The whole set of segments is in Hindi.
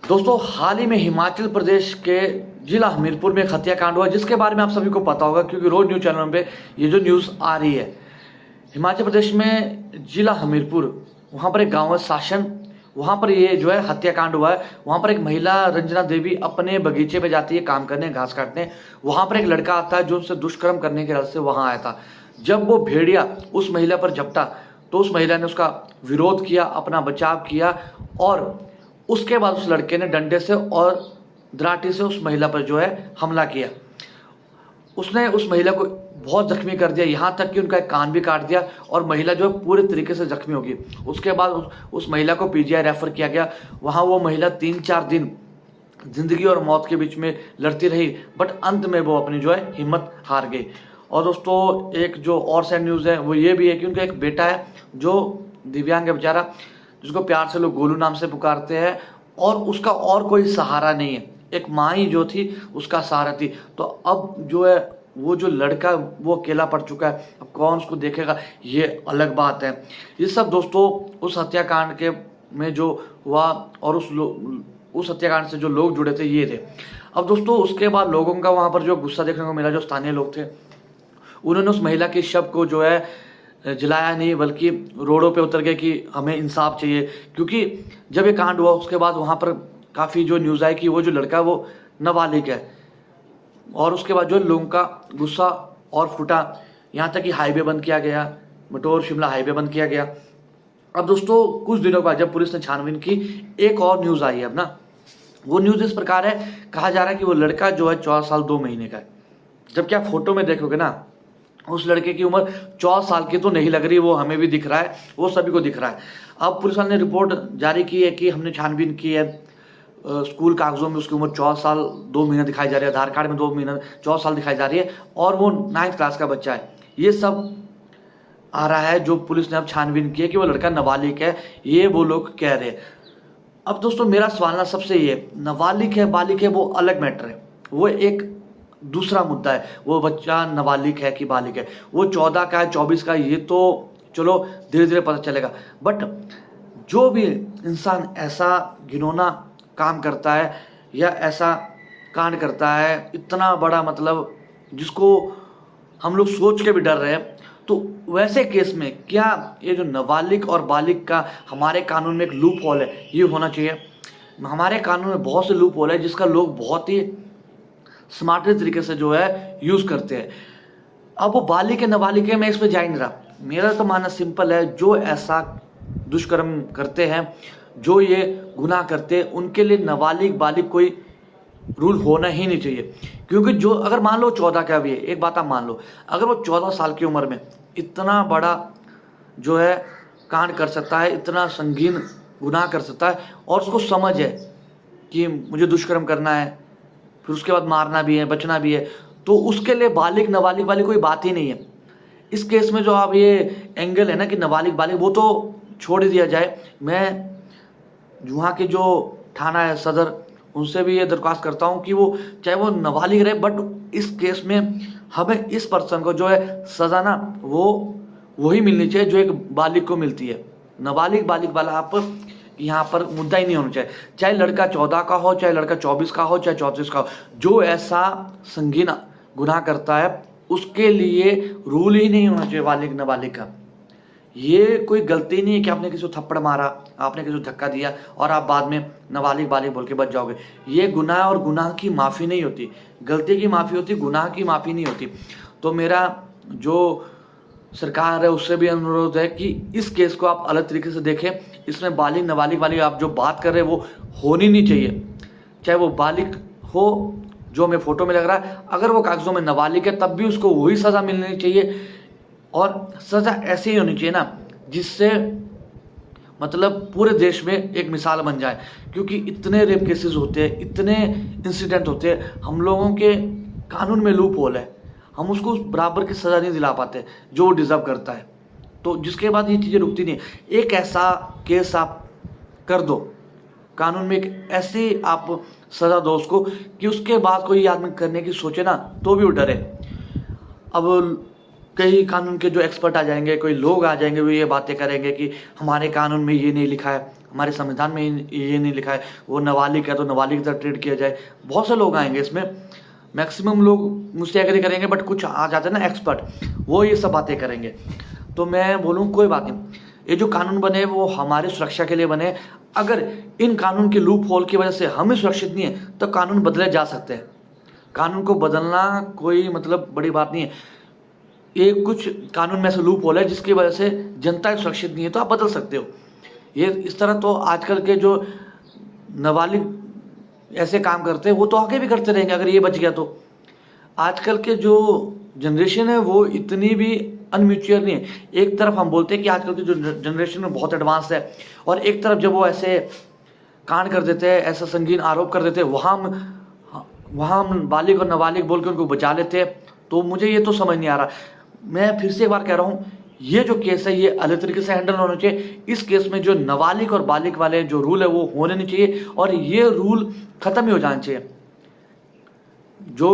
दोस्तों, हाल ही में हिमाचल प्रदेश के जिला हमीरपुर में एक हत्याकांड हुआ, जिसके बारे में आप सभी को पता होगा क्योंकि रोज न्यूज चैनलों पे ये जो न्यूज़ आ रही है। हिमाचल प्रदेश में जिला हमीरपुर, वहाँ पर एक गांव है शासन, वहाँ पर ये जो है हत्याकांड हुआ है। वहाँ पर एक महिला रंजना देवी अपने बगीचे में जाती है काम करने, घास काटने। वहाँ पर एक लड़का आता है जो उससे दुष्कर्म करने के इरादे से वहाँ आया था। जब वो भेड़िया उस महिला पर झपटा तो उस महिला ने उसका विरोध किया, अपना बचाव किया और उसके बाद उस लड़के ने डंडे से और दराटी से उस महिला पर जो है हमला किया। उसने उस महिला को बहुत जख्मी कर दिया, यहाँ तक कि उनका एक कान भी काट दिया और महिला जो है पूरे तरीके से जख्मी होगी। उसके बाद उस महिला को पीजीआई रेफर किया गया। वहाँ वो महिला 3-4 दिन जिंदगी और मौत के बीच में लड़ती रही, बट अंत में वो अपनी जो है हिम्मत हार गई। और दोस्तों, एक जो और सैड न्यूज़ है वो ये भी है कि उनका एक बेटा है जो दिव्यांग है बेचारा, जिसको प्यार से लोग गोलू नाम से पुकारते हैं, और उसका और कोई सहारा नहीं है। एक माँ ही जो थी उसका सहारा थी। तो अब जो है वो जो लड़का वो अकेला पड़ चुका है, अब कौन उसको देखेगा, ये अलग बात है। ये सब दोस्तों उस हत्याकांड के में जो हुआ और उस हत्याकांड से जो लोग जुड़े थे ये थे। अब दोस्तों उसके बाद लोगों का वहाँ पर जो गुस्सा देखने को मिला, जो स्थानीय लोग थे उन्होंने उस महिला के शव को जो है जलाया नहीं, बल्कि रोडों पे उतर गए कि हमें इंसाफ चाहिए। क्योंकि जब ये कांड हुआ उसके बाद वहाँ पर काफ़ी जो न्यूज़ आई कि वो जो लड़का वो नाबालिग है, और उसके बाद जो लोगों का गुस्सा और फूटा, यहाँ तक कि हाईवे बंद किया गया, मटोर शिमला हाईवे बंद किया गया। अब दोस्तों कुछ दिनों बाद जब पुलिस ने छानबीन की, एक और न्यूज़ आई है। अब ना वो न्यूज़ इस प्रकार है, कहा जा रहा है कि वो लड़का जो है 14 साल 2 महीने का है। जबकि आप फोटो में देखोगे ना, उस लड़के की उम्र 14 साल की तो नहीं लग रही, वो हमें भी दिख रहा है, वो सभी को दिख रहा है। अब पुलिस वालों ने रिपोर्ट जारी की है कि हमने छानबीन की है, स्कूल कागजों में उसकी उम्र 14 साल 2 महीना दिखाई जा रही है, आधार कार्ड में 2 महीना 14 साल दिखाई जा रही है, और वो 9th क्लास का बच्चा है। ये सब आ रहा है जो पुलिस ने अब छानबीन की है कि वो लड़का नाबालिग है, ये वो लोग कह रहे हैं। अब दोस्तों मेरा सवाल ना सबसे ये, नाबालिग है बालिग है वो अलग मैटर है, वो एक दूसरा मुद्दा है। वो बच्चा नाबालिग है कि बालिग है, वो 14 का है 24 का, ये तो चलो धीरे धीरे पता चलेगा। बट जो भी इंसान ऐसा घिनौना काम करता है या ऐसा कांड करता है, इतना बड़ा मतलब जिसको हम लोग सोच के भी डर रहे हैं, तो वैसे केस में क्या ये जो नाबालिग और बालिग का हमारे कानून में एक लूप होल है, ये होना चाहिए। हमारे कानून में बहुत से लूप होल है जिसका लोग बहुत ही स्मार्ट तरीके से जो है यूज़ करते हैं। अब वो बालिग है नाबालिग है, मैं इस पर जा ही नहीं रहा। मेरा तो मानना सिंपल है, जो ऐसा दुष्कर्म करते हैं, जो ये गुनाह करते हैं, उनके लिए नाबालिग बालिग कोई रूल होना ही नहीं चाहिए। क्योंकि जो अगर मान लो 14 का भी है, एक बात आप मान लो, अगर वो 14 साल की उम्र में इतना बड़ा जो है कांड कर सकता है, इतना संगीन गुनाह कर सकता है, और उसको समझ है कि मुझे दुष्कर्म करना है, फिर उसके बाद मारना भी है, बचना भी है, तो उसके लिए बालिग नाबालिग वाली कोई बात ही नहीं है। इस केस में जो आप ये एंगल है ना कि नाबालिग बालिग, वो तो छोड़ ही दिया जाए। मैं वहाँ के जो थाना है सदर, उनसे भी ये दरख्वास्त करता हूँ कि वो चाहे वो नाबालिग रहे, बट इस केस में हमें इस पर्सन को जो है सज़ा ना वो वही मिलनी चाहिए जो एक बालिग को मिलती है। नाबालिग बालिग वाला आप यहाँ पर मुद्दा ही नहीं होना चाहिए, चाहे लड़का 14 का हो, चाहे लड़का 24 का हो, चाहे 34 का हो। जो ऐसा संगीन गुनाह करता है उसके लिए रूल ही नहीं होना चाहिए बालिग नाबालिग का। ये कोई गलती नहीं है कि आपने किसी को थप्पड़ मारा, आपने किसी को धक्का दिया और आप बाद में नाबालिग बालिग बोल के बच जाओगे। ये गुनाह और गुनाह की माफ़ी नहीं होती, गलती की माफ़ी होती, गुनाह की माफ़ी नहीं होती। तो मेरा जो सरकार है उससे भी अनुरोध है कि इस केस को आप अलग तरीके से देखें। इसमें बालिग नाबालिग वाली आप जो बात कर रहे हैं वो होनी नहीं चाहिए। चाहे वो बालिग हो जो हमें फ़ोटो में लग रहा है, अगर वो कागज़ों में नाबालिग है तब भी उसको वही सज़ा मिलनी चाहिए, और सज़ा ऐसी ही होनी चाहिए ना जिससे मतलब पूरे देश में एक मिसाल बन जाए। क्योंकि इतने रेप केसेस होते हैं, इतने इंसिडेंट होते हैं, हम लोगों के कानून में लूप होल है, हम उसको बराबर की सज़ा नहीं दिला पाते जो वो डिज़र्व करता है। तो जिसके बाद ये चीज़ें रुकती नहीं है। एक ऐसा केस आप कर दो कानून में, एक ऐसी आप सज़ा दो उसको कि उसके बाद कोई आदमी करने की सोचे ना तो भी वो डरे। अब कई कानून के जो एक्सपर्ट आ जाएंगे, कोई लोग आ जाएंगे, वो ये बातें करेंगे कि हमारे कानून में ये नहीं लिखा है, हमारे संविधान में ये नहीं लिखा है, वो नाबालिग है तो नाबालिग की तरह ट्रीट किया जाए। बहुत से लोग आएंगे इसमें, मैक्सिमम लोग मुझसे एग्री करेंगे, बट कुछ आ जाते हैं ना एक्सपर्ट, वो ये सब बातें करेंगे। तो मैं बोलूँ कोई बात नहीं, ये जो कानून बने वो हमारी सुरक्षा के लिए बने। अगर इन कानून के लूप होल की वजह से हम ही सुरक्षित नहीं है तो कानून बदले जा सकते हैं। कानून को बदलना कोई मतलब बड़ी बात नहीं है। ये कुछ कानून में ऐसे लूप होल है जिसकी वजह से जनता सुरक्षित नहीं है तो आप बदल सकते हो। ये इस तरह तो आजकल के जो नाबालिग ऐसे काम करते हैं वो तो आगे भी करते रहेंगे अगर ये बच गया तो। आजकल के जो जनरेशन है वो इतनी भी अनम्यूचुअर नहीं है। एक तरफ हम बोलते हैं कि आजकल की जो जनरेशन है बहुत एडवांस है, और एक तरफ जब वो ऐसे कांड कर देते हैं, ऐसा संगीन आरोप कर देते हैं, वहाँ हम बालिग और नाबालिग बोल के उनको बचा लेते हैं। तो मुझे ये तो समझ नहीं आ रहा। मैं फिर से एक बार कह रहा हूँ, ये जो केस है ये अलग तरीके से हैंडल होना चाहिए। इस केस में जो नाबालिग और बालिग वाले जो रूल है वो होने नहीं चाहिए, और ये रूल खत्म ही हो जाना चाहिए। जो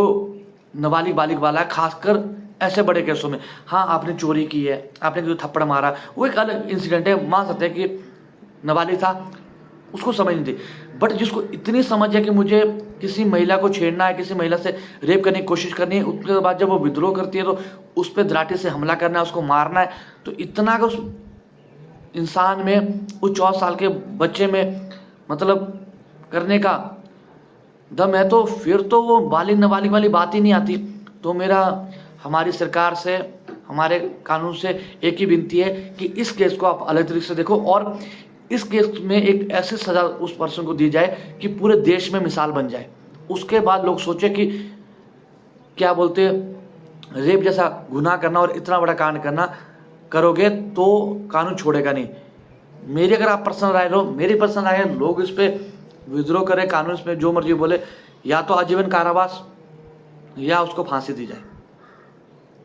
नाबालिग बालिग वाला है खासकर ऐसे बड़े केसों में, हाँ आपने चोरी की है, आपने जो थप्पड़ मारा वो एक अलग इंसिडेंट है, मान सकते हैं कि नाबालिग था, उसको समझ नहीं थी। बट जिसको इतनी समझ है कि मुझे किसी महिला को छेड़ना है, किसी महिला से रेप करने की कोशिश करनी है, उसके बाद जब वो विद्रोह करती है तो उस पर दराटे से हमला करना है, उसको मारना है, तो इतना का उस इंसान में, उस 14 साल के बच्चे में मतलब करने का दम है, तो फिर तो वो बालिग नाबालिग वाली बात ही नहीं आती। तो मेरा हमारी सरकार से, हमारे कानून से एक ही विनती है कि इस केस को आप अलग तरीके से देखो, और इस केस में एक ऐसी सज़ा उस पर्सन को दी जाए कि पूरे देश में मिसाल बन जाए। उसके बाद लोग सोचे कि क्या बोलते, रेप जैसा गुनाह करना और इतना बड़ा कांड करना करोगे तो कानून छोड़ेगा नहीं। मेरी अगर आप पर्सनल राय लो, मेरी पर्सनल राय है, लोग इस पर विद्रोह करें, कानून इसमें जो मर्जी बोले, या तो आजीवन कारावास या उसको फांसी दी जाए।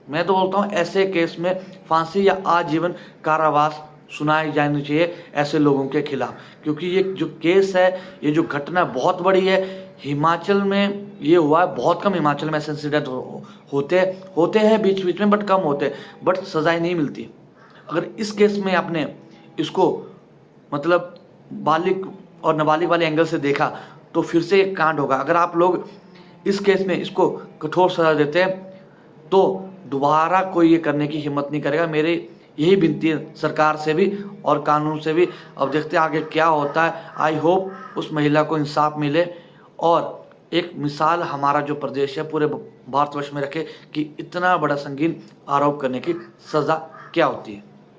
मैं तो बोलता हूँ ऐसे केस में फांसी या आजीवन कारावास सुनाई जानी चाहिए ऐसे लोगों के खिलाफ, क्योंकि ये जो केस है, ये जो घटना बहुत बड़ी है। हिमाचल में ये हुआ है, बहुत कम हिमाचल में ऐसे इंसिडेंट होते हैं बीच बीच में, बट कम होते हैं, बट सजाएं नहीं मिलती। अगर इस केस में आपने इसको मतलब बालिग और नाबालिग वाले एंगल से देखा तो फिर से एक कांड होगा। अगर आप लोग इस केस में इसको कठोर सजा देते हैं तो दोबारा कोई ये करने की हिम्मत नहीं करेगा। मेरी यही विनती है सरकार से भी और कानून से भी। अब देखते हैं आगे क्या होता है। आई होप उस महिला को इंसाफ मिले और एक मिसाल हमारा जो प्रदेश है पूरे भारतवर्ष में रखे कि इतना बड़ा संगीन आरोप करने की सज़ा क्या होती है।